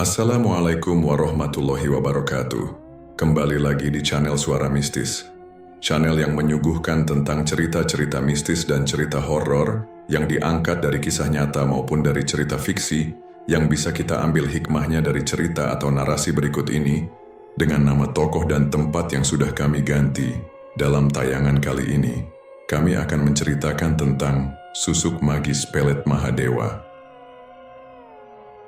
Assalamualaikum warahmatullahi wabarakatuh. Kembali lagi di channel Suara Mistis. Channel yang menyuguhkan tentang cerita-cerita mistis dan cerita horor yang diangkat dari kisah nyata maupun dari cerita fiksi yang bisa kita ambil hikmahnya dari cerita atau narasi berikut ini dengan nama tokoh dan tempat yang sudah kami ganti. Dalam tayangan kali ini, kami akan menceritakan tentang Susuk Magis Pelet Mahadewa.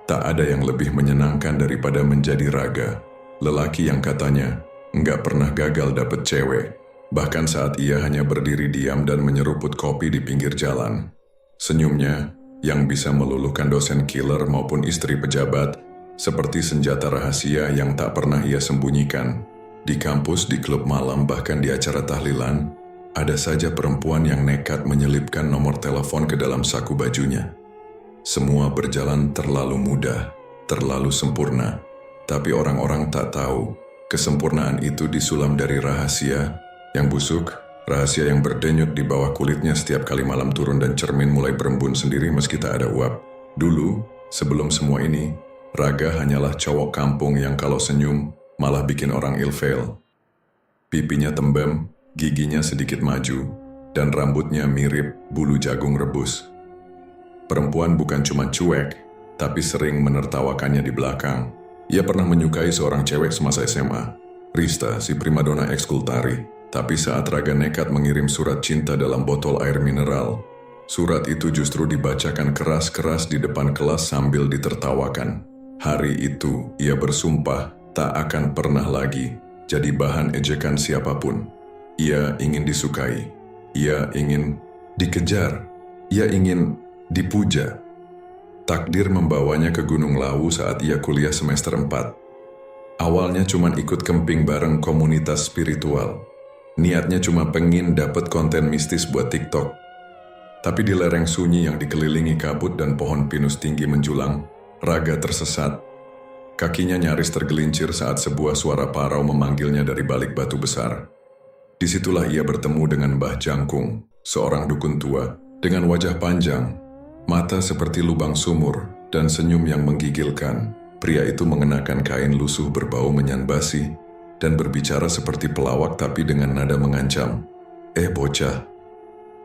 Tak ada yang lebih menyenangkan daripada menjadi raga, lelaki yang katanya nggak pernah gagal dapet cewek, bahkan saat ia hanya berdiri diam dan menyeruput kopi di pinggir jalan. Senyumnya yang bisa meluluhkan dosen killer maupun istri pejabat, seperti senjata rahasia yang tak pernah ia sembunyikan. Di kampus, di klub malam, bahkan di acara tahlilan, ada saja perempuan yang nekat menyelipkan nomor telepon ke dalam saku bajunya. Semua berjalan terlalu mudah, terlalu sempurna, tapi orang-orang tak tahu kesempurnaan itu disulam dari rahasia yang busuk, rahasia yang berdenyut di bawah kulitnya setiap kali malam turun dan cermin mulai berembun sendiri meski tak ada uap. Dulu, sebelum semua ini, Raga hanyalah cowok kampung yang kalau senyum malah bikin orang ilfeel. Pipinya tembem, giginya sedikit maju, dan rambutnya mirip bulu jagung rebus. Perempuan bukan cuma cuek, tapi sering menertawakannya di belakang. Ia pernah menyukai seorang cewek semasa SMA, Rista, si primadona ekskul tari. Tapi saat Raga nekat mengirim surat cinta dalam botol air mineral, surat itu justru dibacakan keras-keras di depan kelas sambil ditertawakan. Hari itu, ia bersumpah tak akan pernah lagi jadi bahan ejekan siapapun. Ia ingin disukai, ia ingin dikejar, ia ingin dipuja. Takdir membawanya ke Gunung Lawu saat ia kuliah semester 4. Awalnya cuma ikut kemping bareng komunitas spiritual. Niatnya cuma pengen dapat konten mistis buat TikTok. Tapi di lereng sunyi yang dikelilingi kabut dan pohon pinus tinggi menjulang, Raga tersesat. Kakinya nyaris tergelincir saat sebuah suara parau memanggilnya dari balik batu besar. Disitulah ia bertemu dengan Mbah Jangkung, seorang dukun tua, dengan wajah panjang, mata seperti lubang sumur, dan senyum yang menggigilkan. Pria itu mengenakan kain lusuh berbau menyan basi, dan berbicara seperti pelawak tapi dengan nada mengancam. Bocah,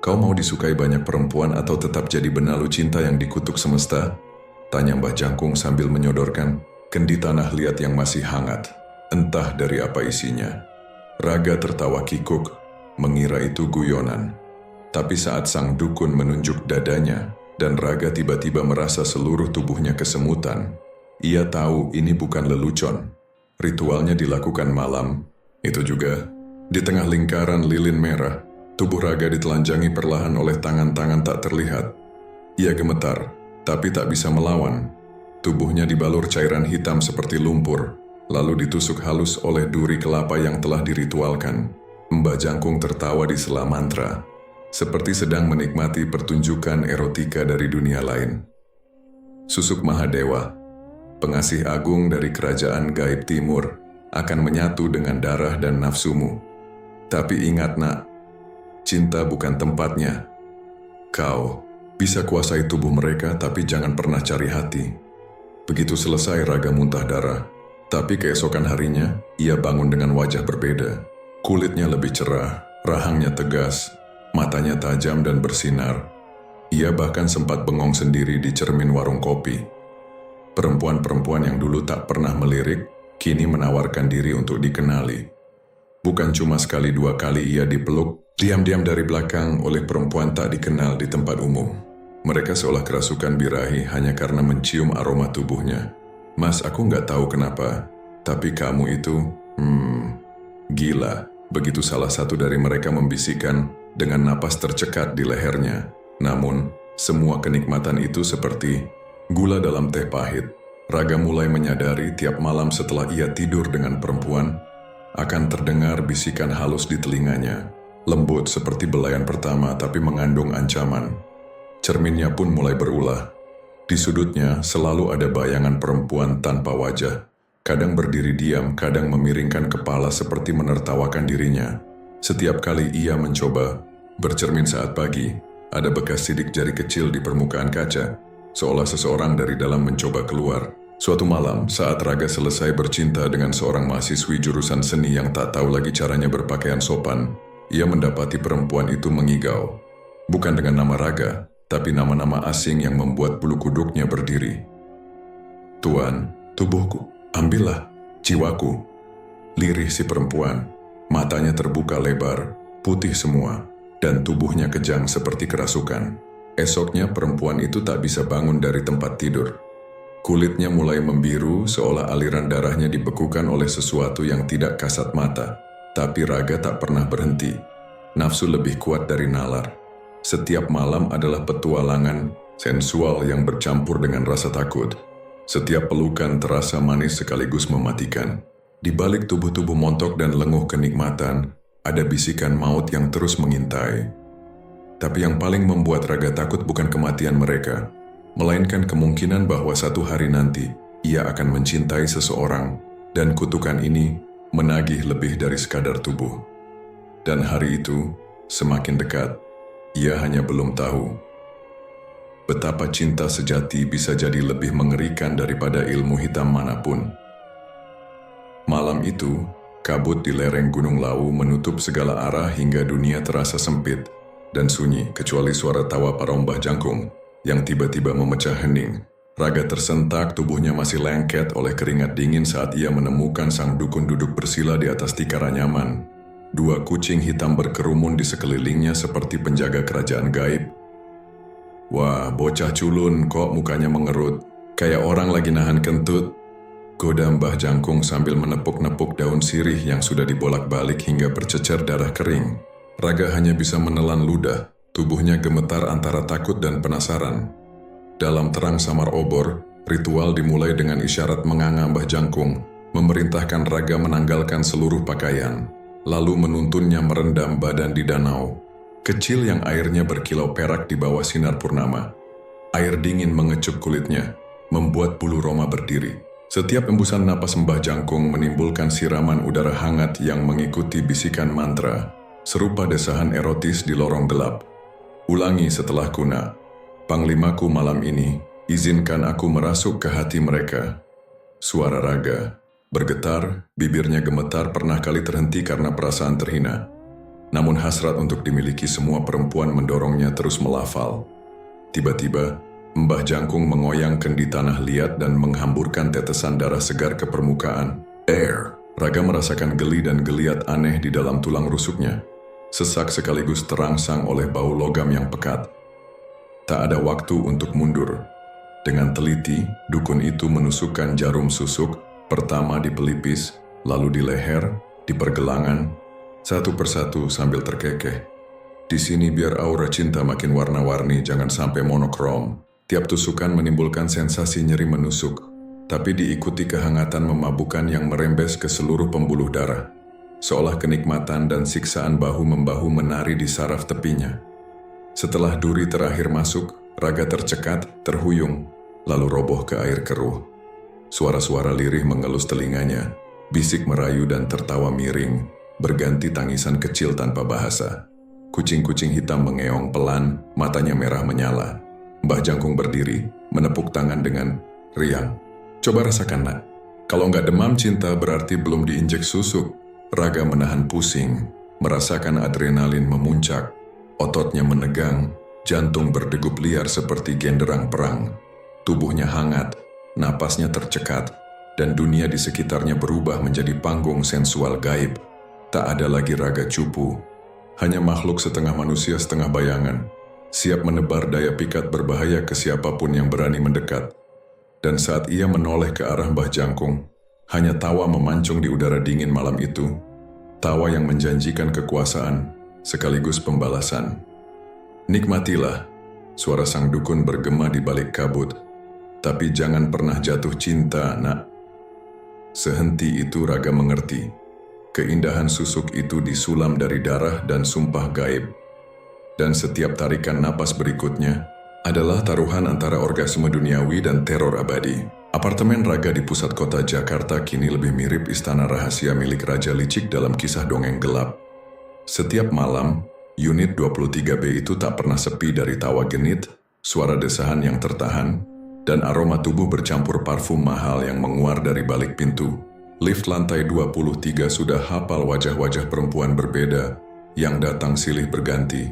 kau mau disukai banyak perempuan atau tetap jadi benalu cinta yang dikutuk semesta? Tanya Mbah Jangkung sambil menyodorkan kendi tanah liat yang masih hangat, entah dari apa isinya. Raga tertawa kikuk, mengira itu guyonan. Tapi saat sang dukun menunjuk dadanya, dan Raga tiba-tiba merasa seluruh tubuhnya kesemutan, ia tahu ini bukan lelucon. Ritualnya dilakukan malam. Itu juga, di tengah lingkaran lilin merah, tubuh Raga ditelanjangi perlahan oleh tangan-tangan tak terlihat. Ia gemetar, tapi tak bisa melawan. Tubuhnya dibalur cairan hitam seperti lumpur, lalu ditusuk halus oleh duri kelapa yang telah diritualkan. Mbah Jangkung tertawa di sela mantra, seperti sedang menikmati pertunjukan erotika dari dunia lain. Susuk Mahadewa, pengasih agung dari kerajaan gaib timur, akan menyatu dengan darah dan nafsumu. Tapi ingat nak, cinta bukan tempatnya. Kau bisa kuasai tubuh mereka tapi jangan pernah cari hati. Begitu selesai Raga muntah darah, tapi keesokan harinya ia bangun dengan wajah berbeda. Kulitnya lebih cerah, rahangnya tegas, matanya tajam dan bersinar. Ia bahkan sempat bengong sendiri di cermin warung kopi. Perempuan-perempuan yang dulu tak pernah melirik, kini menawarkan diri untuk dikenali. Bukan cuma sekali dua kali ia dipeluk diam-diam dari belakang oleh perempuan tak dikenal di tempat umum. Mereka seolah kerasukan birahi hanya karena mencium aroma tubuhnya. Mas, aku nggak tahu kenapa, tapi kamu itu, gila. Begitu salah satu dari mereka membisikkan dengan napas tercekat di lehernya. Namun, semua kenikmatan itu seperti gula dalam teh pahit. Raga mulai menyadari tiap malam setelah ia tidur dengan perempuan, akan terdengar bisikan halus di telinganya. Lembut seperti belayan pertama tapi mengandung ancaman. Cerminnya pun mulai berulah. Di sudutnya selalu ada bayangan perempuan tanpa wajah. Kadang berdiri diam, kadang memiringkan kepala seperti menertawakan dirinya. Setiap kali ia mencoba bercermin saat pagi, ada bekas sidik jari kecil di permukaan kaca, seolah seseorang dari dalam mencoba keluar. Suatu malam, saat Raga selesai bercinta dengan seorang mahasiswi jurusan seni yang tak tahu lagi caranya berpakaian sopan, ia mendapati perempuan itu mengigau. Bukan dengan nama Raga, tapi nama-nama asing yang membuat bulu kuduknya berdiri. "Tuan, tubuhku, ambillah, jiwaku." Lirih si perempuan, matanya terbuka lebar, putih semua, dan tubuhnya kejang seperti kerasukan. Esoknya perempuan itu tak bisa bangun dari tempat tidur. Kulitnya mulai membiru seolah aliran darahnya dibekukan oleh sesuatu yang tidak kasat mata. Tapi Raga tak pernah berhenti. Nafsu lebih kuat dari nalar. Setiap malam adalah petualangan sensual yang bercampur dengan rasa takut. Setiap pelukan terasa manis sekaligus mematikan. Di balik tubuh-tubuh montok dan lenguh kenikmatan, ada bisikan maut yang terus mengintai. Tapi yang paling membuat Raga takut bukan kematian mereka, melainkan kemungkinan bahwa satu hari nanti ia akan mencintai seseorang dan kutukan ini menagih lebih dari sekadar tubuh. Dan hari itu semakin dekat, ia hanya belum tahu betapa cinta sejati bisa jadi lebih mengerikan daripada ilmu hitam manapun. Malam itu, kabut di lereng Gunung Lawu menutup segala arah hingga dunia terasa sempit dan sunyi kecuali suara tawa para Mbah Jangkung yang tiba-tiba memecah hening. Raga tersentak, tubuhnya masih lengket oleh keringat dingin saat ia menemukan sang dukun duduk bersila di atas tikar nyaman. Dua kucing hitam berkerumun di sekelilingnya seperti penjaga kerajaan gaib. "Wah, bocah culun kok mukanya mengerut, kayak orang lagi nahan kentut," goda Mbah Jangkung sambil menepuk-nepuk daun sirih yang sudah dibolak-balik hingga bercecer darah kering. Raga hanya bisa menelan ludah, tubuhnya gemetar antara takut dan penasaran. Dalam terang samar obor, ritual dimulai dengan isyarat menganga Mbah Jangkung, memerintahkan Raga menanggalkan seluruh pakaian, lalu menuntunnya merendam badan di danau kecil yang airnya berkilau perak di bawah sinar purnama. Air dingin mengecup kulitnya, membuat bulu roma berdiri. Setiap embusan napas Mbah Jangkung menimbulkan siraman udara hangat yang mengikuti bisikan mantra, serupa desahan erotis di lorong gelap. "Ulangi setelah kuna. Panglimaku malam ini, izinkan aku merasuk ke hati mereka." Suara Raga bergetar, bibirnya gemetar, pernah kali terhenti karena perasaan terhina. Namun hasrat untuk dimiliki semua perempuan mendorongnya terus melafal. Tiba-tiba, Mbah Jangkung mengoyang kendi tanah liat dan menghamburkan tetesan darah segar ke permukaan. "Air!" Raga merasakan geli dan geliat aneh di dalam tulang rusuknya. Sesak sekaligus terangsang oleh bau logam yang pekat. Tak ada waktu untuk mundur. Dengan teliti, dukun itu menusukkan jarum susuk, pertama di pelipis, lalu di leher, di pergelangan, satu persatu sambil terkekeh. "Di sini biar aura cinta makin warna-warni, jangan sampai monokrom." Tiap tusukan menimbulkan sensasi nyeri menusuk, tapi diikuti kehangatan memabukkan yang merembes ke seluruh pembuluh darah. Seolah kenikmatan dan siksaan bahu-membahu menari di saraf tepinya. Setelah duri terakhir masuk, Raga tercekat, terhuyung, lalu roboh ke air keruh. Suara-suara lirih mengelus telinganya, bisik merayu dan tertawa miring, berganti tangisan kecil tanpa bahasa. Kucing-kucing hitam mengeong pelan, matanya merah menyala. Mbah Jangkung berdiri, menepuk tangan dengan riang. "Coba rasakan, nak. Kalau nggak demam cinta berarti belum diinjek susuk." Raga menahan pusing, merasakan adrenalin memuncak, ototnya menegang, jantung berdegup liar seperti genderang perang. Tubuhnya hangat, napasnya tercekat, dan dunia di sekitarnya berubah menjadi panggung sensual gaib. Tak ada lagi Raga cupu, hanya makhluk setengah manusia setengah bayangan, siap menebar daya pikat berbahaya ke siapapun yang berani mendekat. Dan saat ia menoleh ke arah Mbah Jangkung, hanya tawa memancung di udara dingin malam itu, tawa yang menjanjikan kekuasaan sekaligus pembalasan. "Nikmatilah," suara sang dukun bergema di balik kabut. "Tapi jangan pernah jatuh cinta, nak." Sehenti itu Raga mengerti. Keindahan susuk itu disulam dari darah dan sumpah gaib. Dan setiap tarikan napas berikutnya adalah taruhan antara orgasme duniawi dan teror abadi. Apartemen Raga di pusat kota Jakarta kini lebih mirip istana rahasia milik Raja Licik dalam kisah dongeng gelap. Setiap malam, unit 23B itu tak pernah sepi dari tawa genit, suara desahan yang tertahan, dan aroma tubuh bercampur parfum mahal yang menguar dari balik pintu. Lift lantai 23 sudah hafal wajah-wajah perempuan berbeda yang datang silih berganti.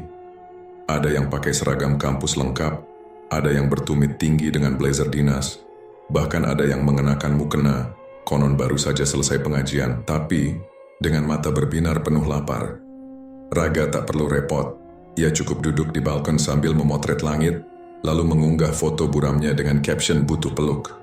Ada yang pakai seragam kampus lengkap, ada yang bertumit tinggi dengan blazer dinas, bahkan ada yang mengenakan mukena, konon baru saja selesai pengajian, tapi dengan mata berbinar penuh lapar. Raga tak perlu repot, ia cukup duduk di balkon sambil memotret langit, lalu mengunggah foto buramnya dengan caption butuh peluk.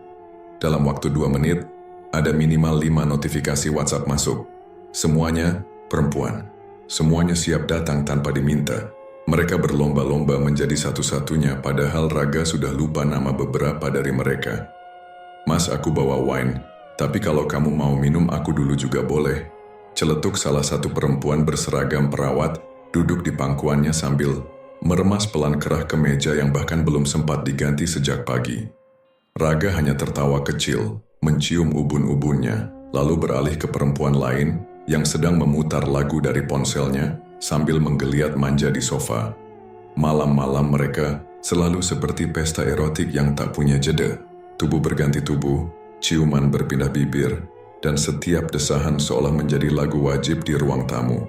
Dalam waktu 2 menit, ada minimal 5 notifikasi WhatsApp masuk. Semuanya perempuan. Semuanya siap datang tanpa diminta. Mereka berlomba-lomba menjadi satu-satunya, padahal Raga sudah lupa nama beberapa dari mereka. Mas, aku bawa wine, tapi kalau kamu mau minum aku dulu juga boleh. Celetuk salah satu perempuan berseragam perawat duduk di pangkuannya sambil meremas pelan kerah kemeja yang bahkan belum sempat diganti sejak pagi. Raga hanya tertawa kecil, mencium ubun-ubunnya, lalu beralih ke perempuan lain yang sedang memutar lagu dari ponselnya sambil menggeliat manja di sofa. Malam-malam mereka selalu seperti pesta erotik yang tak punya jeda. Tubuh berganti tubuh, ciuman berpindah bibir, dan setiap desahan seolah menjadi lagu wajib di ruang tamu.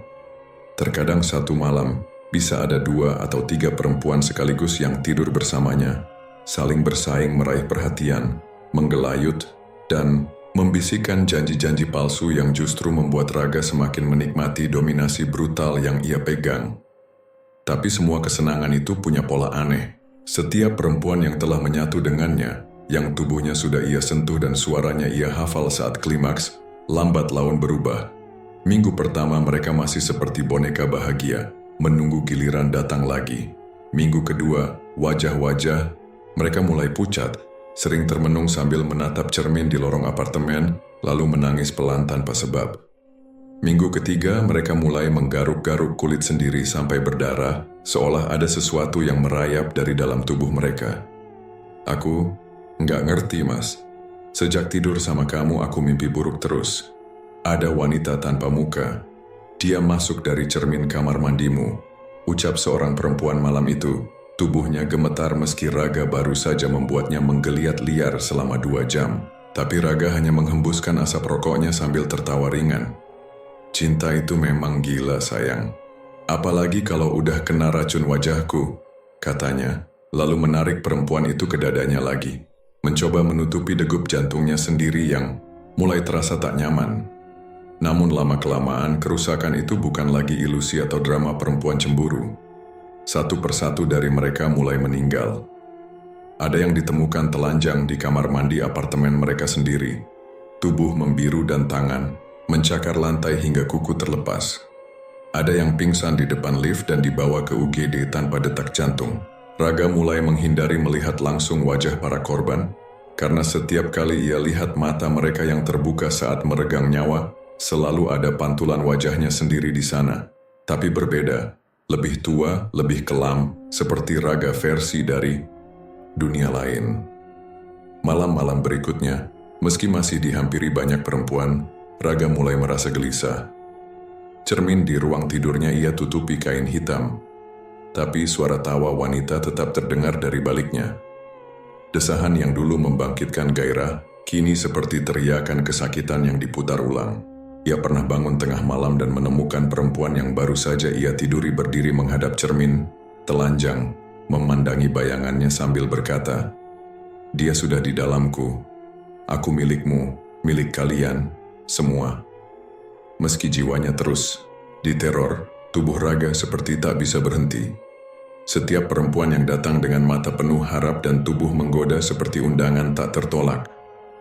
Terkadang satu malam, bisa ada 2 atau 3 perempuan sekaligus yang tidur bersamanya, saling bersaing meraih perhatian, menggelayut, dan membisikkan janji-janji palsu yang justru membuat Raga semakin menikmati dominasi brutal yang ia pegang. Tapi semua kesenangan itu punya pola aneh. Setiap perempuan yang telah menyatu dengannya, yang tubuhnya sudah ia sentuh dan suaranya ia hafal saat klimaks, lambat laun berubah. Minggu pertama mereka masih seperti boneka bahagia, menunggu giliran datang lagi. Minggu kedua, wajah-wajah mereka mulai pucat, sering termenung sambil menatap cermin di lorong apartemen, lalu menangis pelan tanpa sebab. Minggu ketiga, mereka mulai menggaruk-garuk kulit sendiri sampai berdarah, seolah ada sesuatu yang merayap dari dalam tubuh mereka. Aku nggak ngerti, Mas. Sejak tidur sama kamu, aku mimpi buruk terus. Ada wanita tanpa muka. Dia masuk dari cermin kamar mandimu, ucap seorang perempuan malam itu. Tubuhnya gemetar meski Raga baru saja membuatnya menggeliat liar selama 2 jam. Tapi Raga hanya menghembuskan asap rokoknya sambil tertawa ringan. Cinta itu memang gila, sayang. Apalagi kalau udah kena racun wajahku, katanya, lalu menarik perempuan itu ke dadanya lagi. Mencoba menutupi degup jantungnya sendiri yang mulai terasa tak nyaman. Namun lama-kelamaan kerusakan itu bukan lagi ilusi atau drama perempuan cemburu. Satu persatu dari mereka mulai meninggal. Ada yang ditemukan telanjang di kamar mandi apartemen mereka sendiri. Tubuh membiru dan tangan mencakar lantai hingga kuku terlepas. Ada yang pingsan di depan lift dan dibawa ke UGD tanpa detak jantung. Raga mulai menghindari melihat langsung wajah para korban, karena setiap kali ia lihat mata mereka yang terbuka saat meregang nyawa, selalu ada pantulan wajahnya sendiri di sana. Tapi berbeda. Lebih tua, lebih kelam, seperti Raga versi dari dunia lain. Malam-malam berikutnya, meski masih dihampiri banyak perempuan, Raga mulai merasa gelisah. Cermin di ruang tidurnya ia tutupi kain hitam, tapi suara tawa wanita tetap terdengar dari baliknya. Desahan yang dulu membangkitkan gairah, kini seperti teriakan kesakitan yang diputar ulang. Ia pernah bangun tengah malam dan menemukan perempuan yang baru saja ia tiduri berdiri menghadap cermin, telanjang, memandangi bayangannya sambil berkata, "Dia sudah di dalamku. Aku milikmu, milik kalian, semua." Meski jiwanya terus diteror, tubuh Raga seperti tak bisa berhenti. Setiap perempuan yang datang dengan mata penuh harap dan tubuh menggoda seperti undangan tak tertolak.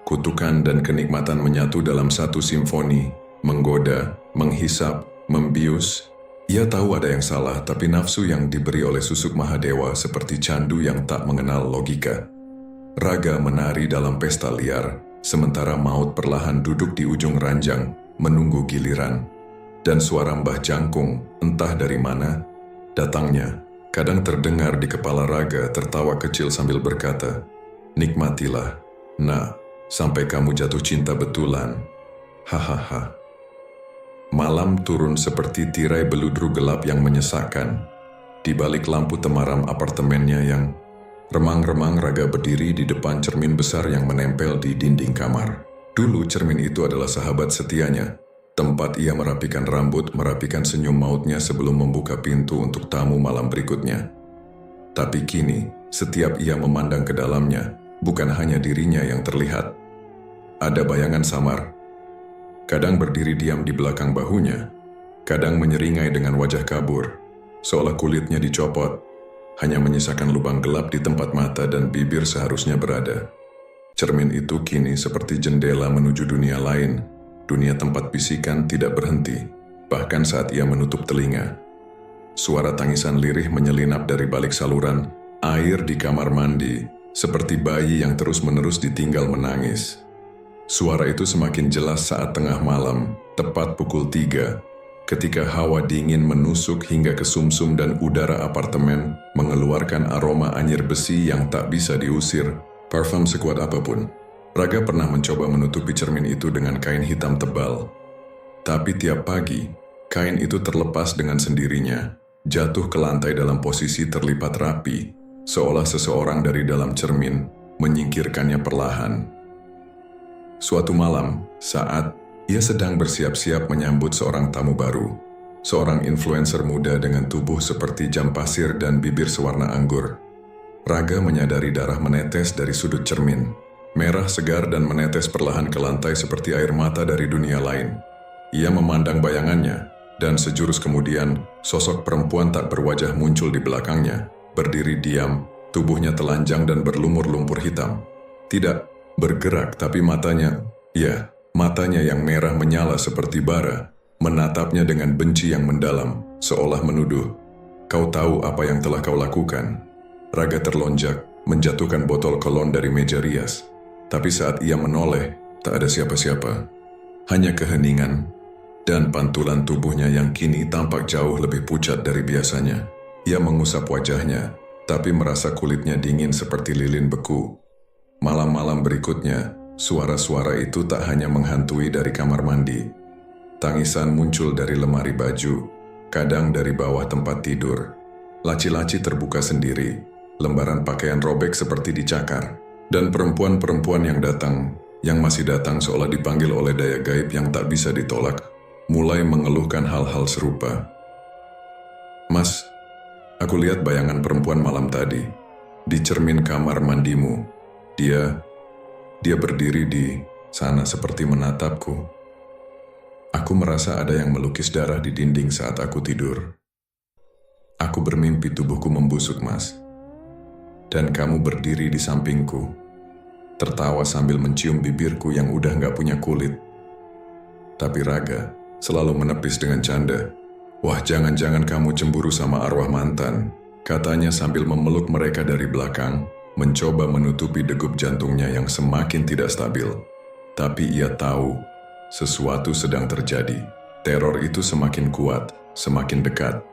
Kutukan dan kenikmatan menyatu dalam satu simfoni. Menggoda, menghisap, membius. Ia tahu ada yang salah, tapi nafsu yang diberi oleh susuk Mahadewa seperti candu yang tak mengenal logika. Raga menari dalam pesta liar, sementara maut perlahan duduk di ujung ranjang, menunggu giliran. Dan suara Mbah Jangkung, entah dari mana, datangnya, kadang terdengar di kepala Raga tertawa kecil sambil berkata, "Nikmatilah, nak, sampai kamu jatuh cinta betulan. Hahaha." Malam turun seperti tirai beludru gelap yang menyesakkan. Di balik lampu temaram apartemennya yang Remang-remang Raga berdiri di depan cermin besar yang menempel di dinding kamar. Dulu cermin itu adalah sahabat setianya, tempat ia merapikan rambut, merapikan senyum mautnya sebelum membuka pintu untuk tamu malam berikutnya. Tapi kini, setiap ia memandang ke dalamnya, bukan hanya dirinya yang terlihat. Ada bayangan samar. Kadang berdiri diam di belakang bahunya, kadang menyeringai dengan wajah kabur, seolah kulitnya dicopot, hanya menyisakan lubang gelap di tempat mata dan bibir seharusnya berada. Cermin itu kini seperti jendela menuju dunia lain, dunia tempat bisikan tidak berhenti, bahkan saat ia menutup telinga. Suara tangisan lirih menyelinap dari balik saluran air di kamar mandi, seperti bayi yang terus-menerus ditinggal menangis. Suara itu semakin jelas saat tengah malam, tepat pukul 3, ketika hawa dingin menusuk hingga ke sumsum dan udara apartemen mengeluarkan aroma anyir besi yang tak bisa diusir, parfum sekuat apapun. Raga pernah mencoba menutupi cermin itu dengan kain hitam tebal. Tapi tiap pagi, kain itu terlepas dengan sendirinya, jatuh ke lantai dalam posisi terlipat rapi, seolah seseorang dari dalam cermin menyingkirkannya perlahan. Suatu malam, saat ia sedang bersiap-siap menyambut seorang tamu baru, seorang influencer muda dengan tubuh seperti jam pasir dan bibir sewarna anggur. Raga menyadari darah menetes dari sudut cermin, merah segar dan menetes perlahan ke lantai seperti air mata dari dunia lain. Ia memandang bayangannya, dan sejurus kemudian, sosok perempuan tak berwajah muncul di belakangnya, berdiri diam, tubuhnya telanjang dan berlumur lumpur hitam. Tidak bergerak, tapi matanya yang merah menyala seperti bara, menatapnya dengan benci yang mendalam, seolah menuduh, "Kau tahu apa yang telah kau lakukan?" Raga terlonjak, menjatuhkan botol kolon dari meja rias. Tapi saat ia menoleh, tak ada siapa-siapa. Hanya keheningan, dan pantulan tubuhnya yang kini tampak jauh lebih pucat dari biasanya. Ia mengusap wajahnya, tapi merasa kulitnya dingin seperti lilin beku. Malam-malam berikutnya, suara-suara itu tak hanya menghantui dari kamar mandi. Tangisan muncul dari lemari baju, kadang dari bawah tempat tidur. Laci-laci terbuka sendiri, lembaran pakaian robek seperti dicakar, dan perempuan-perempuan yang masih datang seolah dipanggil oleh daya gaib yang tak bisa ditolak, mulai mengeluhkan hal-hal serupa. "Mas, aku lihat bayangan perempuan malam tadi, di cermin kamar mandimu. Dia berdiri di sana seperti menatapku. Aku merasa ada yang melukis darah di dinding saat aku tidur. Aku bermimpi tubuhku membusuk, Mas. Dan kamu berdiri di sampingku, tertawa sambil mencium bibirku yang udah gak punya kulit." Tapi Raga selalu menepis dengan canda. "Wah, jangan-jangan kamu cemburu sama arwah mantan," katanya sambil memeluk mereka dari belakang, mencoba menutupi degup jantungnya yang semakin tidak stabil. Tapi ia tahu, sesuatu sedang terjadi. Teror itu semakin kuat, semakin dekat.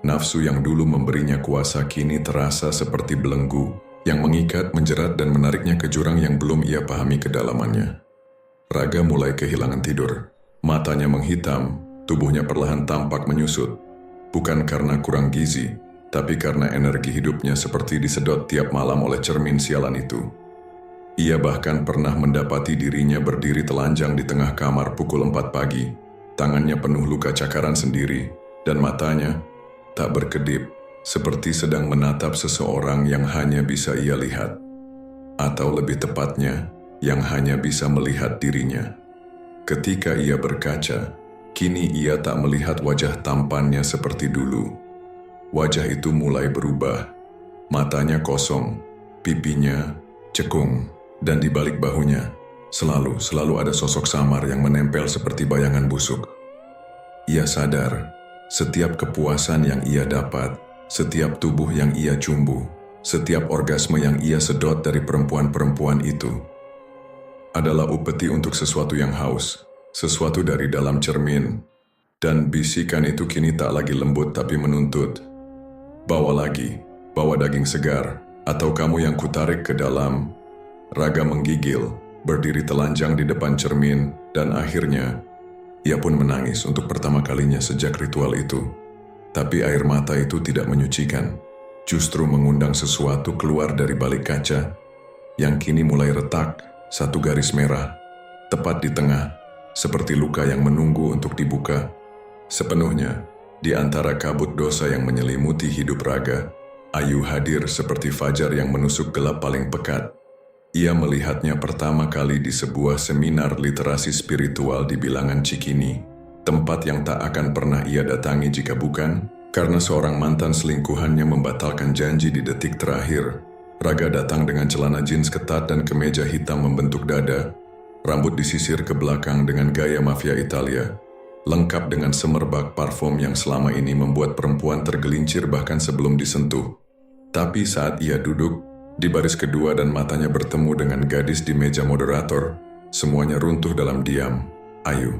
Nafsu yang dulu memberinya kuasa kini terasa seperti belenggu, yang mengikat, menjerat dan menariknya ke jurang yang belum ia pahami kedalamannya. Raga mulai kehilangan tidur. Matanya menghitam, tubuhnya perlahan tampak menyusut. Bukan karena kurang gizi, tapi karena energi hidupnya seperti disedot tiap malam oleh cermin sialan itu. Ia bahkan pernah mendapati dirinya berdiri telanjang di tengah kamar pukul 4 pagi, tangannya penuh luka cakaran sendiri, dan matanya tak berkedip, seperti sedang menatap seseorang yang hanya bisa ia lihat. Atau lebih tepatnya, yang hanya bisa melihat dirinya. Ketika ia berkaca, kini ia tak melihat wajah tampannya seperti dulu. Wajah itu mulai berubah, matanya kosong, pipinya cekung, dan di balik bahunya selalu ada sosok samar yang menempel seperti bayangan busuk. Ia sadar, setiap kepuasan yang ia dapat, setiap tubuh yang ia cumbu, setiap orgasme yang ia sedot dari perempuan-perempuan itu adalah upeti untuk sesuatu yang haus, sesuatu dari dalam cermin. Dan bisikan itu kini tak lagi lembut tapi menuntut. "Bawa lagi, bawa daging segar, atau kamu yang kutarik ke dalam." Raga menggigil, berdiri telanjang di depan cermin, dan akhirnya ia pun menangis untuk pertama kalinya sejak ritual itu. Tapi air mata itu tidak menyucikan. justru mengundang sesuatu keluar dari balik kaca, yang kini mulai retak, satu garis merah, tepat di tengah, seperti luka yang menunggu untuk dibuka. Sepenuhnya, di antara kabut dosa yang menyelimuti hidup Raga, Ayu hadir seperti fajar yang menusuk gelap paling pekat. Ia melihatnya pertama kali di sebuah seminar literasi spiritual di bilangan Cikini, tempat yang tak akan pernah ia datangi jika bukan karena seorang mantan selingkuhannya membatalkan janji di detik terakhir. Raga datang dengan celana jeans ketat dan kemeja hitam membentuk dada, rambut disisir ke belakang dengan gaya mafia Italia, lengkap dengan semerbak parfum yang selama ini membuat perempuan tergelincir bahkan sebelum disentuh. Tapi saat ia duduk di baris kedua dan matanya bertemu dengan gadis di meja moderator, semuanya runtuh dalam diam. Ayu,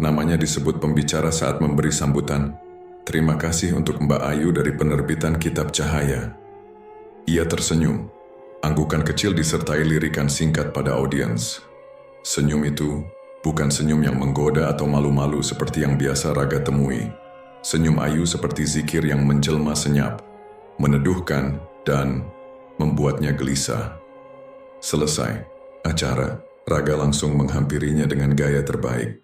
namanya disebut pembicara saat memberi sambutan. Terima kasih untuk Mbak Ayu dari penerbitan Kitab Cahaya. Ia tersenyum, anggukan kecil disertai lirikan singkat pada audiens. Senyum itu bukan senyum yang menggoda atau malu-malu seperti yang biasa Raga temui. Senyum Ayu seperti zikir yang menjelma senyap, meneduhkan dan membuatnya gelisah. Selesai acara, Raga langsung menghampirinya dengan gaya terbaik.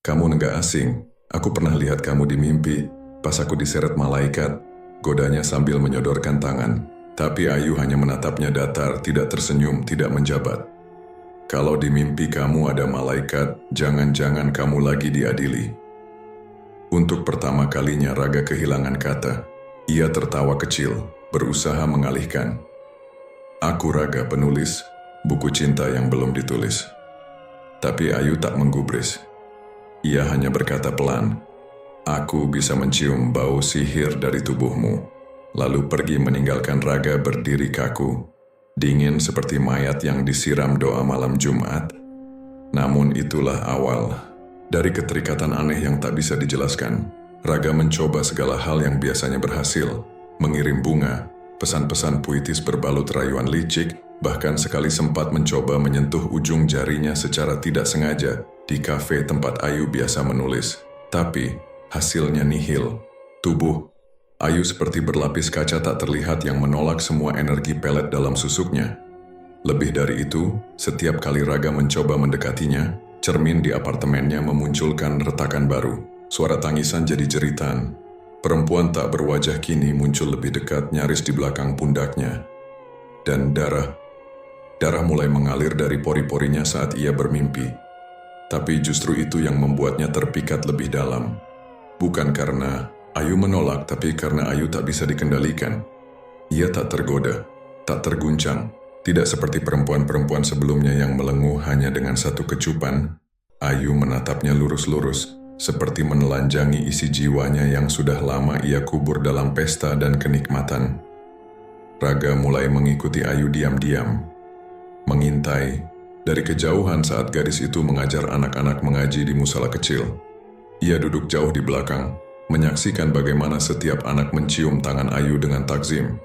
Kamu nggak asing, aku pernah lihat kamu di mimpi, pas aku diseret malaikat, godanya sambil menyodorkan tangan. Tapi Ayu hanya menatapnya datar, tidak tersenyum, tidak menjabat. Kalau di mimpi kamu ada malaikat, jangan-jangan kamu lagi diadili. Untuk pertama kalinya Raga kehilangan kata. Ia tertawa kecil, berusaha mengalihkan. Aku Raga penulis, buku cinta yang belum ditulis. Tapi Ayu tak menggubris. Ia hanya berkata pelan, aku bisa mencium bau sihir dari tubuhmu. Lalu pergi meninggalkan Raga berdiri kaku, dingin seperti mayat yang disiram doa malam Jumat. Namun itulah awal dari keterikatan aneh yang tak bisa dijelaskan. Raga mencoba segala hal yang biasanya berhasil, mengirim bunga, pesan-pesan puitis berbalut rayuan licik, bahkan sekali sempat mencoba menyentuh ujung jarinya secara tidak sengaja di kafe tempat Ayu biasa menulis. Tapi hasilnya nihil. Tubuh Ayu seperti berlapis kaca tak terlihat yang menolak semua energi pelet dalam susuknya. Lebih dari itu, setiap kali Raga mencoba mendekatinya, cermin di apartemennya memunculkan retakan baru. Suara tangisan jadi jeritan. Perempuan tak berwajah kini muncul lebih dekat nyaris di belakang pundaknya. Dan darah mulai mengalir dari pori-porinya saat ia bermimpi. Tapi justru itu yang membuatnya terpikat lebih dalam. Bukan karena Ayu menolak, tapi karena Ayu tak bisa dikendalikan. Ia tak tergoda, tak terguncang. Tidak seperti perempuan-perempuan sebelumnya yang melenguh hanya dengan satu kecupan. Ayu menatapnya lurus-lurus, seperti menelanjangi isi jiwanya yang sudah lama ia kubur dalam pesta dan kenikmatan. Raga mulai mengikuti Ayu diam-diam, mengintai dari kejauhan saat gadis itu mengajar anak-anak mengaji di musala kecil. Ia duduk jauh di belakang, menyaksikan bagaimana setiap anak mencium tangan Ayu dengan takzim.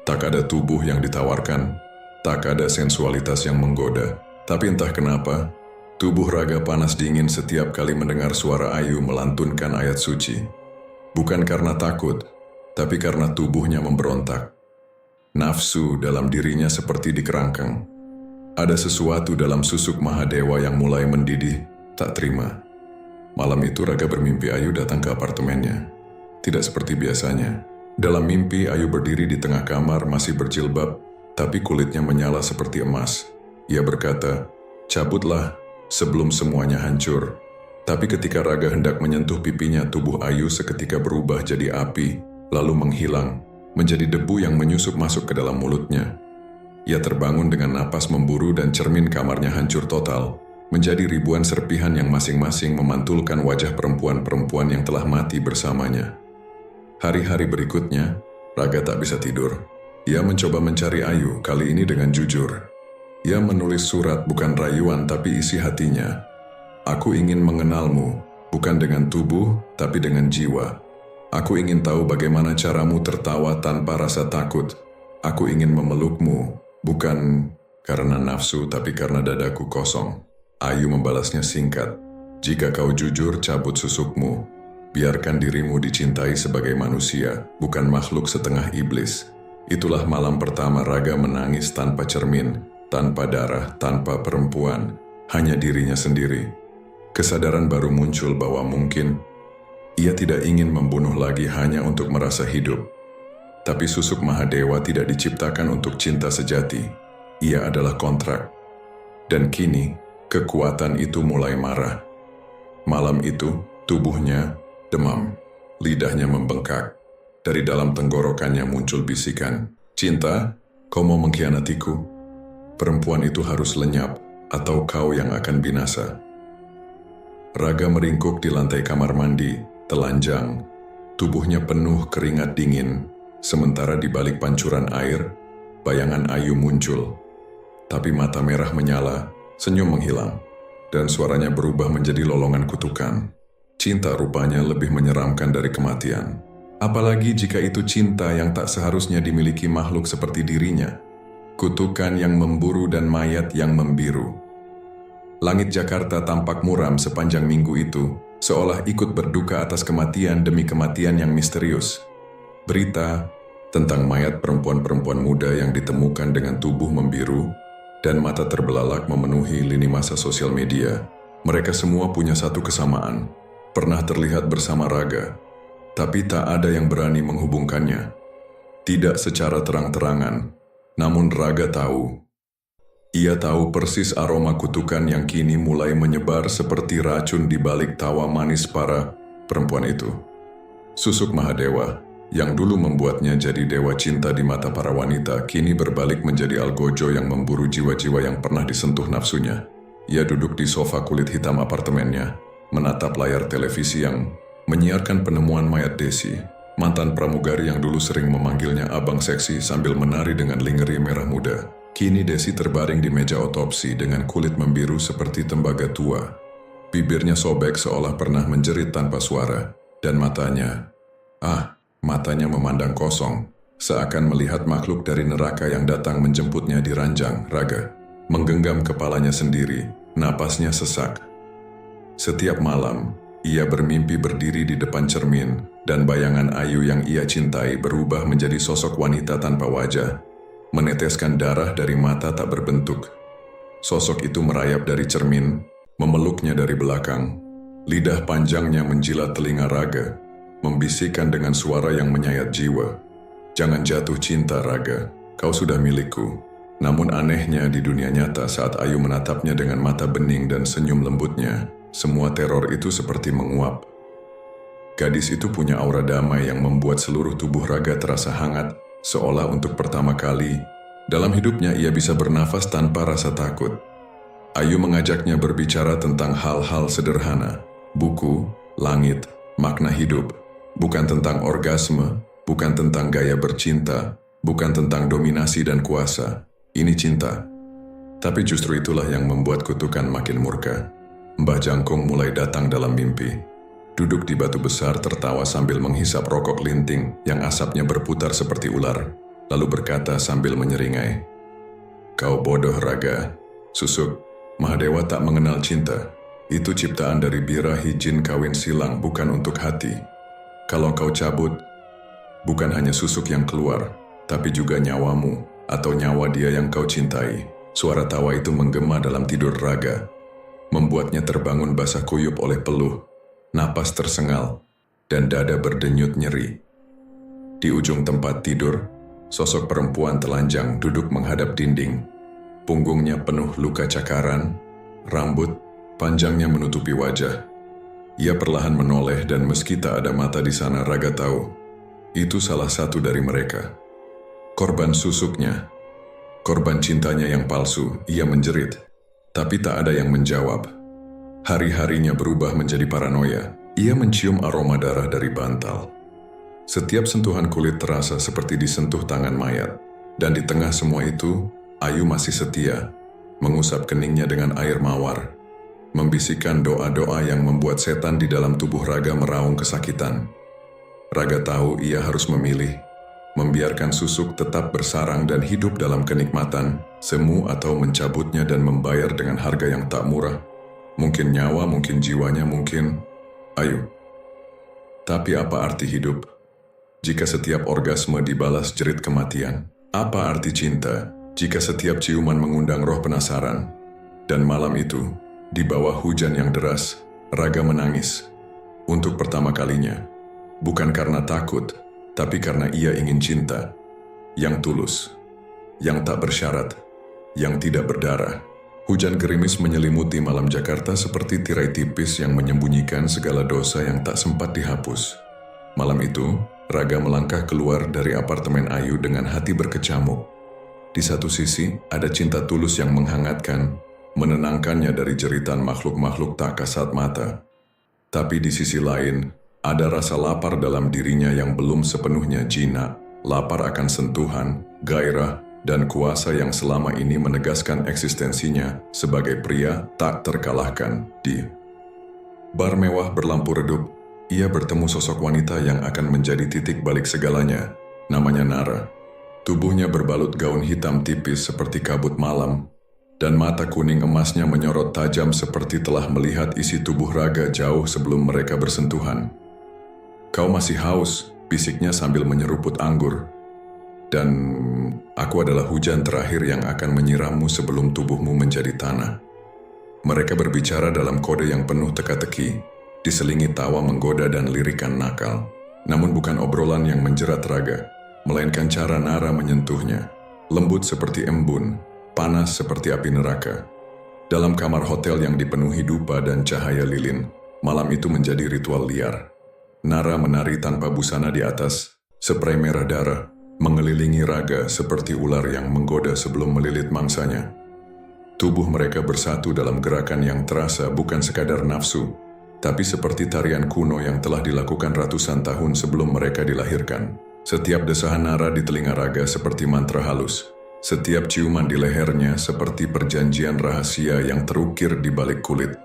Tak ada tubuh yang ditawarkan, tak ada sensualitas yang menggoda. Tapi entah kenapa, tubuh Raga panas dingin setiap kali mendengar suara Ayu melantunkan ayat suci. Bukan karena takut, tapi karena tubuhnya memberontak. Nafsu dalam dirinya seperti dikerangkeng. Ada sesuatu dalam susuk Mahadewa yang mulai mendidih, tak terima. Malam itu Raga bermimpi Ayu datang ke apartemennya. Tidak seperti biasanya. Dalam mimpi Ayu berdiri di tengah kamar masih berjilbab, tapi kulitnya menyala seperti emas. Ia berkata, cabutlah sebelum semuanya hancur. Tapi ketika Raga hendak menyentuh pipinya, tubuh Ayu seketika berubah jadi api, lalu menghilang, menjadi debu yang menyusup masuk ke dalam mulutnya. Ia terbangun dengan napas memburu dan cermin kamarnya hancur total, menjadi ribuan serpihan yang masing-masing memantulkan wajah perempuan-perempuan yang telah mati bersamanya. Hari-hari berikutnya, Raga tak bisa tidur. Ia mencoba mencari Ayu, kali ini dengan jujur. Ia menulis surat bukan rayuan tapi isi hatinya. Aku ingin mengenalmu, bukan dengan tubuh tapi dengan jiwa. Aku ingin tahu bagaimana caramu tertawa tanpa rasa takut. Aku ingin memelukmu, bukan karena nafsu tapi karena dadaku kosong. Ayu membalasnya singkat, jika kau jujur cabut susukmu. Biarkan dirimu dicintai sebagai manusia, bukan makhluk setengah iblis. Itulah malam pertama Raga menangis tanpa cermin, tanpa darah, tanpa perempuan, hanya dirinya sendiri. Kesadaran baru muncul bahwa mungkin ia tidak ingin membunuh lagi hanya untuk merasa hidup. Tapi Susuk Mahadewa tidak diciptakan untuk cinta sejati. Ia adalah kontrak. Dan kini, kekuatan itu mulai marah. Malam itu, tubuhnya demam, lidahnya membengkak. Dari dalam tenggorokannya muncul bisikan, "Cinta, kau mau mengkhianatiku? Perempuan itu harus lenyap, atau kau yang akan binasa." Raga meringkuk di lantai kamar mandi, telanjang. Tubuhnya penuh keringat dingin, sementara di balik pancuran air, bayangan Ayu muncul. Tapi mata merah menyala, senyum menghilang, dan suaranya berubah menjadi lolongan kutukan. Cinta rupanya lebih menyeramkan dari kematian. Apalagi jika itu cinta yang tak seharusnya dimiliki makhluk seperti dirinya. Kutukan yang memburu dan mayat yang membiru. Langit Jakarta tampak muram sepanjang minggu itu, seolah ikut berduka atas kematian demi kematian yang misterius. Berita tentang mayat perempuan-perempuan muda yang ditemukan dengan tubuh membiru dan mata terbelalak memenuhi lini masa sosial media. Mereka semua punya satu kesamaan. Pernah terlihat bersama Raga, tapi tak ada yang berani menghubungkannya. Tidak secara terang-terangan, namun Raga tahu. Ia tahu persis aroma kutukan yang kini mulai menyebar seperti racun di balik tawa manis para perempuan itu. Susuk Mahadewa, yang dulu membuatnya jadi dewa cinta di mata para wanita, kini berbalik menjadi algojo yang memburu jiwa-jiwa yang pernah disentuh nafsunya. Ia duduk di sofa kulit hitam apartemennya, menatap layar televisi yang menyiarkan penemuan mayat Desi, mantan pramugari yang dulu sering memanggilnya abang seksi sambil menari dengan lingerie merah muda. Kini Desi terbaring di meja otopsi dengan kulit membiru seperti tembaga tua. Bibirnya sobek seolah pernah menjerit tanpa suara, dan matanya memandang kosong, seakan melihat makhluk dari neraka yang datang menjemputnya di ranjang. Raga menggenggam kepalanya sendiri, napasnya sesak. Setiap malam, ia bermimpi berdiri di depan cermin, dan bayangan Ayu yang ia cintai berubah menjadi sosok wanita tanpa wajah, meneteskan darah dari mata tak berbentuk. Sosok itu merayap dari cermin, memeluknya dari belakang. Lidah panjangnya menjilat telinga Raga, membisikkan dengan suara yang menyayat jiwa. "Jangan jatuh cinta, Raga, kau sudah milikku." Namun anehnya di dunia nyata saat Ayu menatapnya dengan mata bening dan senyum lembutnya, semua teror itu seperti menguap. Gadis itu punya aura damai yang membuat seluruh tubuh Raga terasa hangat, seolah untuk pertama kali dalam hidupnya ia bisa bernafas tanpa rasa takut. Ayu mengajaknya berbicara tentang hal-hal sederhana, buku, langit, makna hidup, bukan tentang orgasme, bukan tentang gaya bercinta, bukan tentang dominasi dan kuasa. Ini cinta. Tapi justru itulah yang membuat kutukan makin murka. Mbah Jangkung mulai datang dalam mimpi. Duduk di batu besar tertawa sambil menghisap rokok linting yang asapnya berputar seperti ular, lalu berkata sambil menyeringai, "Kau bodoh, Raga. Susuk, Mahadewa tak mengenal cinta. Itu ciptaan dari birahi jin kawin silang, bukan untuk hati. Kalau kau cabut, bukan hanya susuk yang keluar, tapi juga nyawamu atau nyawa dia yang kau cintai." Suara tawa itu menggema dalam tidur Raga, membuatnya terbangun basah kuyup oleh peluh, napas tersengal, dan dada berdenyut nyeri. Di ujung tempat tidur, sosok perempuan telanjang duduk menghadap dinding. Punggungnya penuh luka cakaran, rambut panjangnya menutupi wajah. Ia perlahan menoleh dan meski tak ada mata di sana, Raga tahu, itu salah satu dari mereka. Korban susuknya, korban cintanya yang palsu. Ia menjerit, tapi tak ada yang menjawab. Hari-harinya berubah menjadi paranoia. Ia mencium aroma darah dari bantal. Setiap sentuhan kulit terasa seperti disentuh tangan mayat. Dan di tengah semua itu, Ayu masih setia, mengusap keningnya dengan air mawar, membisikkan doa-doa yang membuat setan di dalam tubuh Raga meraung kesakitan. Raga tahu ia harus memilih, membiarkan susuk tetap bersarang dan hidup dalam kenikmatan, semu atau mencabutnya dan membayar dengan harga yang tak murah. Mungkin nyawa, mungkin jiwanya, mungkin Ayu. Tapi apa arti hidup jika setiap orgasme dibalas jerit kematian? Apa arti cinta jika setiap ciuman mengundang roh penasaran? Dan malam itu, di bawah hujan yang deras, Raga menangis. Untuk pertama kalinya, bukan karena takut, tapi karena ia ingin cinta. Yang tulus, yang tak bersyarat, yang tidak berdarah. Hujan gerimis menyelimuti malam Jakarta seperti tirai tipis yang menyembunyikan segala dosa yang tak sempat dihapus. Malam itu, Raga melangkah keluar dari apartemen Ayu dengan hati berkecamuk. Di satu sisi, ada cinta tulus yang menghangatkan, menenangkannya dari jeritan makhluk-makhluk tak kasat mata. Tapi di sisi lain, ada rasa lapar dalam dirinya yang belum sepenuhnya jinak, lapar akan sentuhan, gairah, dan kuasa yang selama ini menegaskan eksistensinya sebagai pria tak terkalahkan. Di bar mewah berlampu redup, ia bertemu sosok wanita yang akan menjadi titik balik segalanya. Namanya Nara. Tubuhnya berbalut gaun hitam tipis seperti kabut malam, dan mata kuning emasnya menyorot tajam seperti telah melihat isi tubuh Raga jauh sebelum mereka bersentuhan. "Kau masih haus," bisiknya sambil menyeruput anggur. "Dan aku adalah hujan terakhir yang akan menyirammu sebelum tubuhmu menjadi tanah." Mereka berbicara dalam kode yang penuh teka-teki, diselingi tawa menggoda dan lirikan nakal. Namun bukan obrolan yang menjerat Raga, melainkan cara Nara menyentuhnya. Lembut seperti embun, panas seperti api neraka. Dalam kamar hotel yang dipenuhi dupa dan cahaya lilin, malam itu menjadi ritual liar. Nara menari tanpa busana di atas, spray merah darah, mengelilingi Raga seperti ular yang menggoda sebelum melilit mangsanya. Tubuh mereka bersatu dalam gerakan yang terasa bukan sekadar nafsu, tapi seperti tarian kuno yang telah dilakukan ratusan tahun sebelum mereka dilahirkan. Setiap desahan Nara di telinga Raga seperti mantra halus. Setiap ciuman di lehernya seperti perjanjian rahasia yang terukir di balik kulit.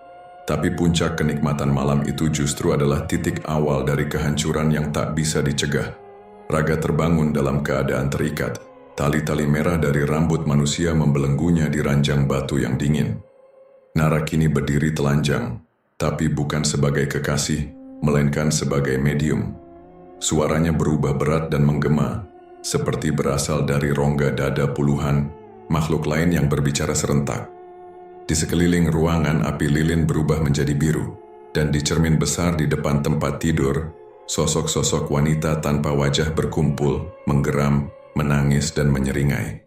Tapi puncak kenikmatan malam itu justru adalah titik awal dari kehancuran yang tak bisa dicegah. Raga terbangun dalam keadaan terikat. Tali-tali merah dari rambut manusia membelenggunya di ranjang batu yang dingin. Nara kini berdiri telanjang, tapi bukan sebagai kekasih, melainkan sebagai medium. Suaranya berubah berat dan menggema, seperti berasal dari rongga dada puluhan makhluk lain yang berbicara serentak. Di sekeliling ruangan api lilin berubah menjadi biru, dan di cermin besar di depan tempat tidur, sosok-sosok wanita tanpa wajah berkumpul, menggeram, menangis dan menyeringai.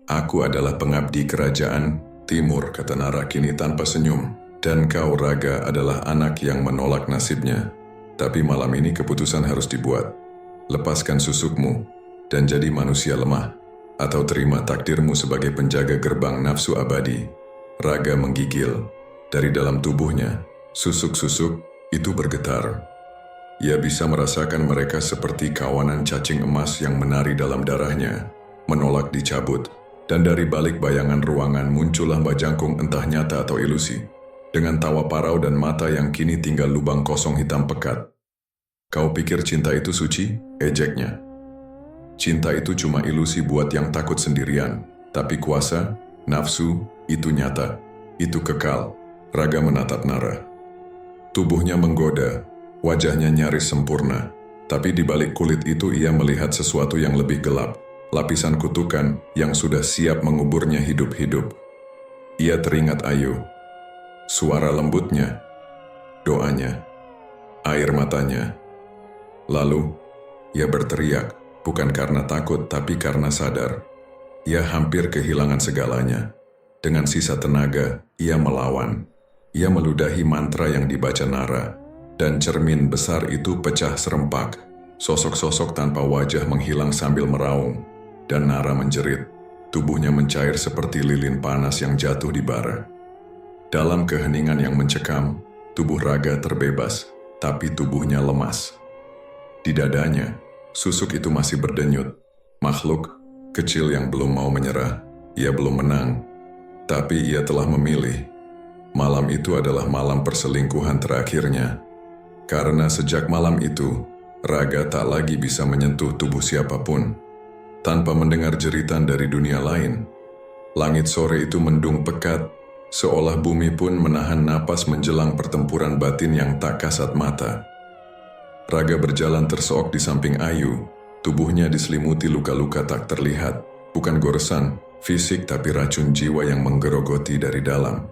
"Aku adalah pengabdi kerajaan Timur," kata Nara kini tanpa senyum, "dan kau Raga adalah anak yang menolak nasibnya. Tapi malam ini keputusan harus dibuat. Lepaskan susukmu dan jadi manusia lemah, atau terima takdirmu sebagai penjaga gerbang nafsu abadi." Raga menggigil. Dari dalam tubuhnya, susuk-susuk itu bergetar. Ia bisa merasakan mereka seperti kawanan cacing emas yang menari dalam darahnya, menolak dicabut, dan dari balik bayangan ruangan muncullah Mbak Jangkung entah nyata atau ilusi, dengan tawa parau dan mata yang kini tinggal lubang kosong hitam pekat. "Kau pikir cinta itu suci?" ejeknya. "Cinta itu cuma ilusi buat yang takut sendirian, tapi kuasa, nafsu, itu nyata, itu kekal." Raga menatap Nara. Tubuhnya menggoda, wajahnya nyaris sempurna, tapi di balik kulit itu ia melihat sesuatu yang lebih gelap, lapisan kutukan yang sudah siap menguburnya hidup-hidup. Ia teringat Ayu, suara lembutnya, doanya, air matanya. Lalu, ia berteriak, bukan karena takut tapi karena sadar. Ia hampir kehilangan segalanya. Dengan sisa tenaga, ia melawan. Ia meludahi mantra yang dibaca Nara, dan cermin besar itu pecah serempak. Sosok-sosok tanpa wajah menghilang sambil meraung, dan Nara menjerit. Tubuhnya mencair seperti lilin panas yang jatuh di bara. Dalam keheningan yang mencekam, tubuh Raga terbebas, tapi tubuhnya lemas. Di dadanya, susuk itu masih berdenyut. Makhluk kecil yang belum mau menyerah. Ia belum menang, tapi ia telah memilih. Malam itu adalah malam perselingkuhan terakhirnya. Karena sejak malam itu, Raga tak lagi bisa menyentuh tubuh siapapun tanpa mendengar jeritan dari dunia lain. Langit sore itu mendung pekat, seolah bumi pun menahan napas menjelang pertempuran batin yang tak kasat mata. Raga berjalan tersook di samping Ayu. Tubuhnya diselimuti luka-luka tak terlihat. Bukan goresan fisik tapi racun jiwa yang menggerogoti dari dalam.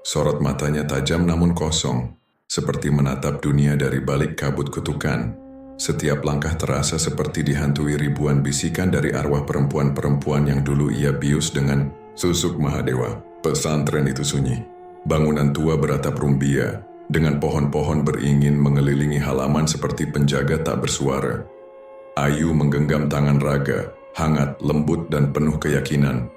Sorot matanya tajam namun kosong, seperti menatap dunia dari balik kabut kutukan. Setiap langkah terasa seperti dihantui ribuan bisikan dari arwah perempuan-perempuan yang dulu ia bius dengan susuk Mahadewa. Pesantren itu sunyi. Bangunan tua beratap rumbia, dengan pohon-pohon beringin mengelilingi halaman seperti penjaga tak bersuara. Ayu menggenggam tangan Raga, hangat, lembut, dan penuh keyakinan.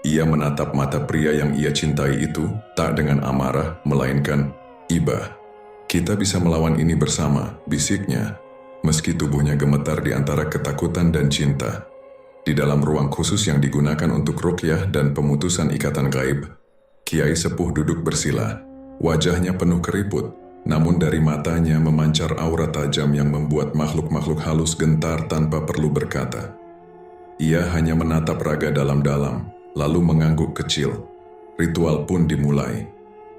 Ia menatap mata pria yang ia cintai itu, tak dengan amarah, melainkan iba. Kita bisa melawan ini bersama, bisiknya. Meski tubuhnya gemetar di antara ketakutan dan cinta. Di dalam ruang khusus yang digunakan untuk ruqyah dan pemutusan ikatan gaib, Kiai Sepuh duduk bersila. Wajahnya penuh keriput, namun dari matanya memancar aura tajam yang membuat makhluk-makhluk halus gentar tanpa perlu berkata. Ia hanya menatap Raga dalam-dalam, lalu mengangguk kecil. Ritual pun dimulai.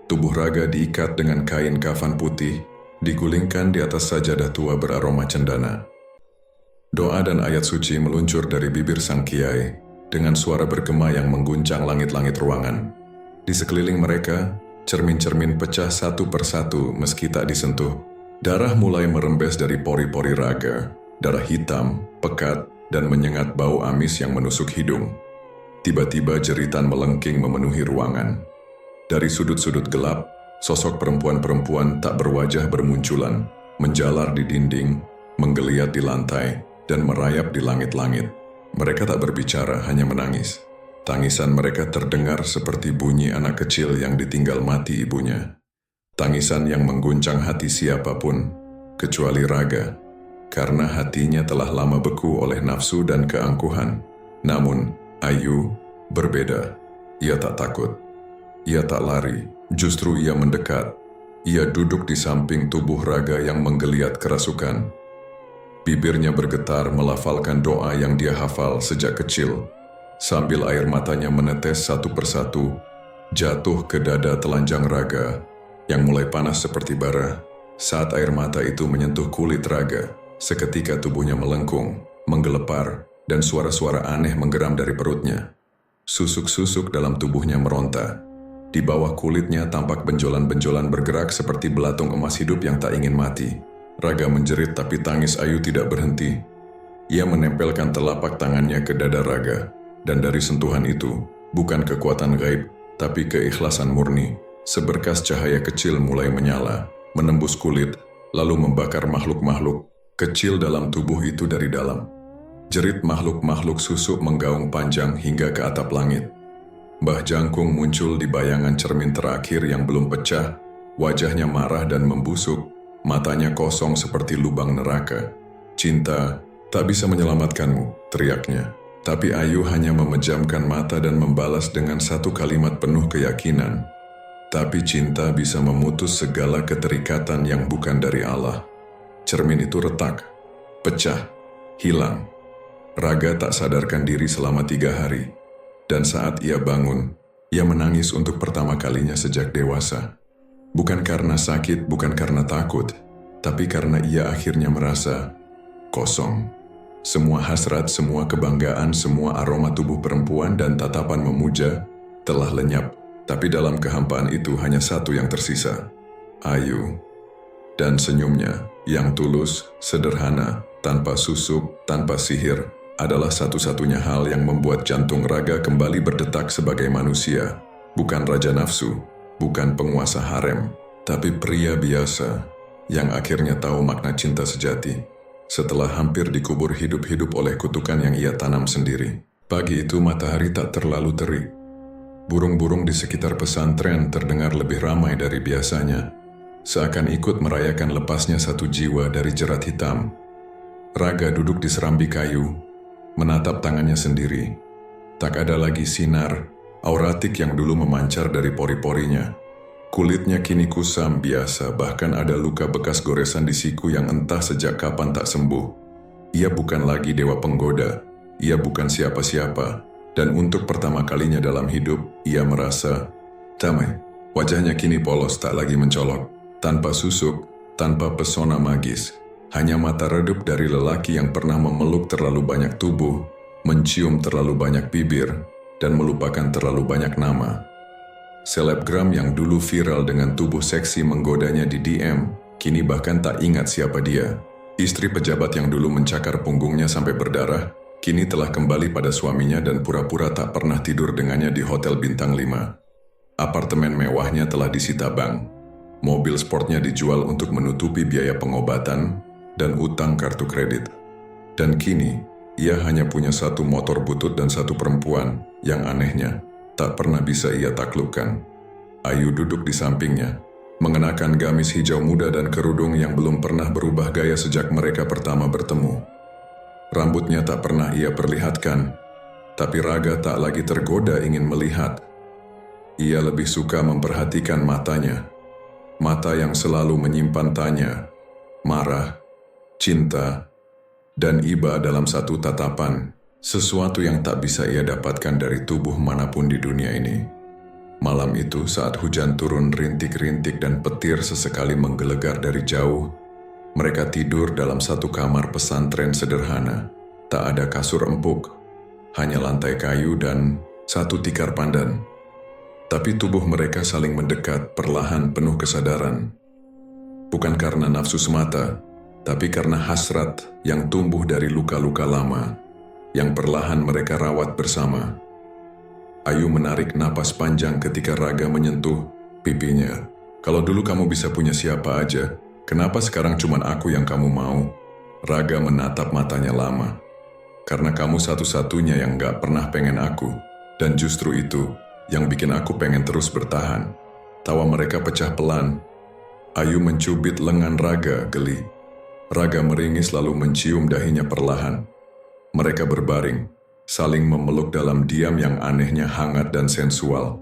Tubuh Raga diikat dengan kain kafan putih, digulingkan di atas sajadah tua beraroma cendana. Doa dan ayat suci meluncur dari bibir sang kiai, dengan suara bergema yang mengguncang langit-langit ruangan. Di sekeliling mereka, cermin-cermin pecah satu persatu meski tak disentuh. Darah mulai merembes dari pori-pori Raga, darah hitam, pekat, dan menyengat bau amis yang menusuk hidung. Tiba-tiba jeritan melengking memenuhi ruangan. Dari sudut-sudut gelap, sosok perempuan-perempuan tak berwajah bermunculan, menjalar di dinding, menggeliat di lantai, dan merayap di langit-langit. Mereka tak berbicara, hanya menangis. Tangisan mereka terdengar seperti bunyi anak kecil yang ditinggal mati ibunya. Tangisan yang mengguncang hati siapapun, kecuali Raga, karena hatinya telah lama beku oleh nafsu dan keangkuhan. Namun, Ayu berbeda. Ia tak takut. Ia tak lari, justru ia mendekat. Ia duduk di samping tubuh Raga yang menggeliat kerasukan. Bibirnya bergetar melafalkan doa yang dia hafal sejak kecil, sambil air matanya menetes satu persatu, jatuh ke dada telanjang Raga, yang mulai panas seperti bara. Saat air mata itu menyentuh kulit Raga, seketika tubuhnya melengkung, menggelepar, dan suara-suara aneh menggeram dari perutnya. Susuk-susuk dalam tubuhnya meronta. Di bawah kulitnya tampak benjolan-benjolan bergerak seperti belatung emas hidup yang tak ingin mati. Raga menjerit tapi tangis Ayu tidak berhenti. Ia menempelkan telapak tangannya ke dada Raga, dan dari sentuhan itu, bukan kekuatan gaib, tapi keikhlasan murni. Seberkas cahaya kecil mulai menyala, menembus kulit, lalu membakar makhluk-makhluk kecil dalam tubuh itu dari dalam. Jerit makhluk-makhluk susuk menggaung panjang hingga ke atap langit. Mbah Jangkung muncul di bayangan cermin terakhir yang belum pecah, wajahnya marah dan membusuk, matanya kosong seperti lubang neraka. Cinta tak bisa menyelamatkanmu, teriaknya. Tapi Ayu hanya memejamkan mata dan membalas dengan satu kalimat penuh keyakinan. Tapi cinta bisa memutus segala keterikatan yang bukan dari Allah. Cermin itu retak, pecah, hilang. Raga tak sadarkan diri selama 3 hari. Dan saat ia bangun, ia menangis untuk pertama kalinya sejak dewasa. Bukan karena sakit, bukan karena takut, tapi karena ia akhirnya merasa kosong. Semua hasrat, semua kebanggaan, semua aroma tubuh perempuan dan tatapan memuja telah lenyap. Tapi dalam kehampaan itu hanya satu yang tersisa, Ayu. Dan senyumnya yang tulus, sederhana, tanpa susuk, tanpa sihir, adalah satu-satunya hal yang membuat jantung Raga kembali berdetak sebagai manusia. Bukan raja nafsu, bukan penguasa harem, tapi pria biasa yang akhirnya tahu makna cinta sejati. Setelah hampir dikubur hidup-hidup oleh kutukan yang ia tanam sendiri. Pagi itu matahari tak terlalu terik. Burung-burung di sekitar pesantren terdengar lebih ramai dari biasanya, seakan ikut merayakan lepasnya satu jiwa dari jerat hitam. Raga duduk di serambi kayu, menatap tangannya sendiri. Tak ada lagi sinar auratik yang dulu memancar dari pori-porinya. Kulitnya kini kusam biasa, bahkan ada luka bekas goresan di siku yang entah sejak kapan tak sembuh. Ia bukan lagi dewa penggoda, ia bukan siapa-siapa, dan untuk pertama kalinya dalam hidup, ia merasa damai. Wajahnya kini polos tak lagi mencolok, tanpa susuk, tanpa pesona magis, Hanya mata redup dari lelaki yang pernah memeluk terlalu banyak tubuh, mencium terlalu banyak bibir, dan melupakan terlalu banyak nama. Selebgram yang dulu viral dengan tubuh seksi menggodanya di DM, kini bahkan tak ingat siapa dia. Istri pejabat yang dulu mencakar punggungnya sampai berdarah, kini telah kembali pada suaminya dan pura-pura tak pernah tidur dengannya di hotel bintang 5. Apartemen mewahnya telah disita bank. Mobil sportnya dijual untuk menutupi biaya pengobatan dan utang kartu kredit. Dan kini, ia hanya punya satu motor butut dan satu perempuan yang anehnya tak pernah bisa ia taklukkan. Ayu duduk di sampingnya, mengenakan gamis hijau muda dan kerudung yang belum pernah berubah gaya sejak mereka pertama bertemu. Rambutnya tak pernah ia perlihatkan, tapi raga tak lagi tergoda ingin melihat. Ia lebih suka memperhatikan matanya. Mata yang selalu menyimpan tanya, marah, cinta, dan iba dalam satu tatapan, sesuatu yang tak bisa ia dapatkan dari tubuh manapun di dunia ini. Malam itu saat hujan turun rintik-rintik dan petir sesekali menggelegar dari jauh, mereka tidur dalam satu kamar pesantren sederhana. Tak ada kasur empuk, hanya lantai kayu dan satu tikar pandan. Tapi tubuh mereka saling mendekat perlahan penuh kesadaran. Bukan karena nafsu semata, tapi karena hasrat yang tumbuh dari luka-luka lama, yang perlahan mereka rawat bersama. Ayu menarik napas panjang ketika raga menyentuh pipinya. Kalau dulu kamu bisa punya siapa aja, kenapa sekarang cuman aku yang kamu mau? Raga menatap matanya lama. Karena kamu satu-satunya yang gak pernah pengen aku, dan justru itu yang bikin aku pengen terus bertahan. Tawa mereka pecah pelan. Ayu mencubit lengan Raga geli. Raga meringis lalu mencium dahinya perlahan. Mereka berbaring, saling memeluk dalam diam yang anehnya hangat dan sensual.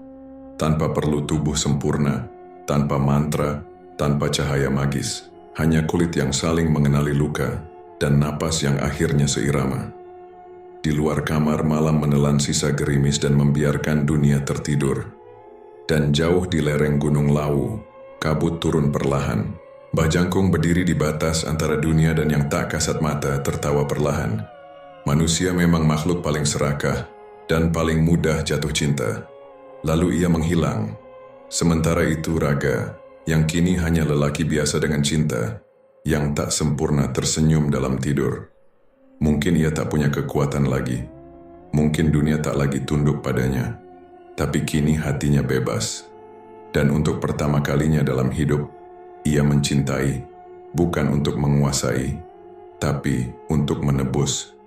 Tanpa perlu tubuh sempurna, tanpa mantra, tanpa cahaya magis. Hanya kulit yang saling mengenali luka, dan napas yang akhirnya seirama. Di luar kamar malam menelan sisa gerimis dan membiarkan dunia tertidur. Dan jauh di lereng Gunung Lawu, kabut turun perlahan. Mbah Jangkung berdiri di batas antara dunia dan yang tak kasat mata tertawa perlahan. Manusia memang makhluk paling serakah dan paling mudah jatuh cinta. Lalu ia menghilang. Sementara itu Raga, yang kini hanya lelaki biasa dengan cinta, yang tak sempurna tersenyum dalam tidur. Mungkin ia tak punya kekuatan lagi. Mungkin dunia tak lagi tunduk padanya. Tapi kini hatinya bebas. Dan untuk pertama kalinya dalam hidup, ia mencintai, bukan untuk menguasai, tapi untuk menebus.